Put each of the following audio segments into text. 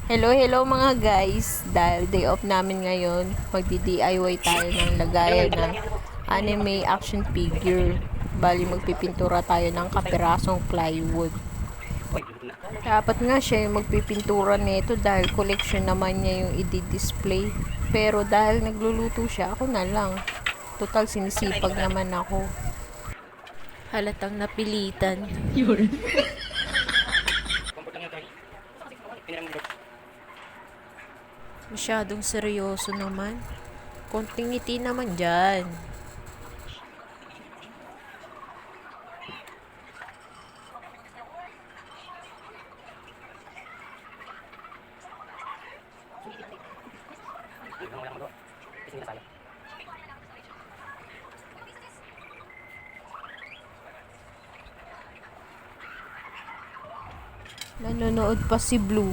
Hello mga guys. Dahil day off namin ngayon, magdi-DIY tayo ng lagayan ng anime action figure. Bali magpipintura tayo ng kapirasong plywood. Dapat nga siya yung magpipintura nito dahil collection naman niya yung i-display. Pero dahil nagluluto siya, ako na lang. Total sinisipag naman ako. Halatang napilitan. Yun. Masyadong seryoso naman. Konting ngiti naman dyan. Nanonood pa si Blue.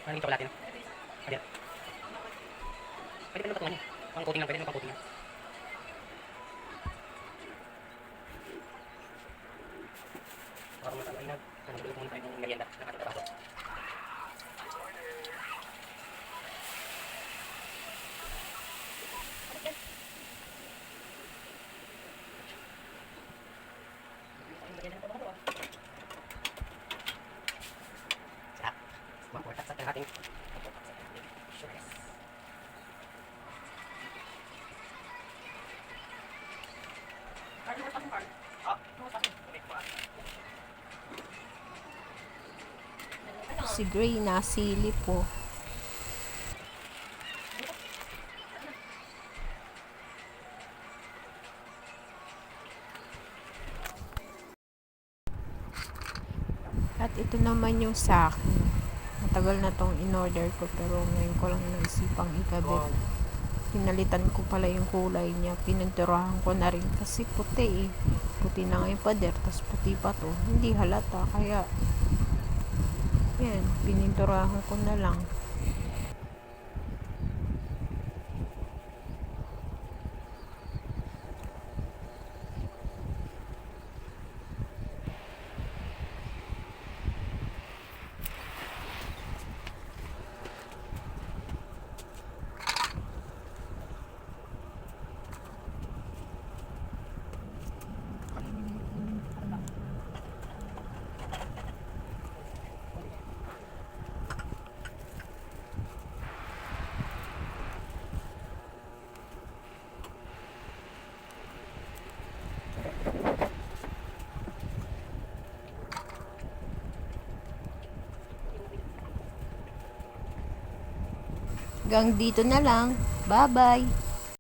Maraming chocolate na. Ayan. Pwede pa naman patungan niya. Pang coating lang, pwede naman pang coating lang. Para matalo na. Nagulog muna tayo ng merienda ng ating trabaho. Sarap. Makuha sa ating sugars. Si Gray nasilip po. At ito naman yung sa akin. Matagal na tong in-order ko pero ngayon ko lang naisipang ikabit. Pinalitan ko pala yung kulay niya. Pininturahan ko na rin kasi puti eh. Puti na nga yung pader, tas puti pa to. Hindi halata kaya yan, pininturahan ko na lang. Hanggang dito na lang. Bye-bye!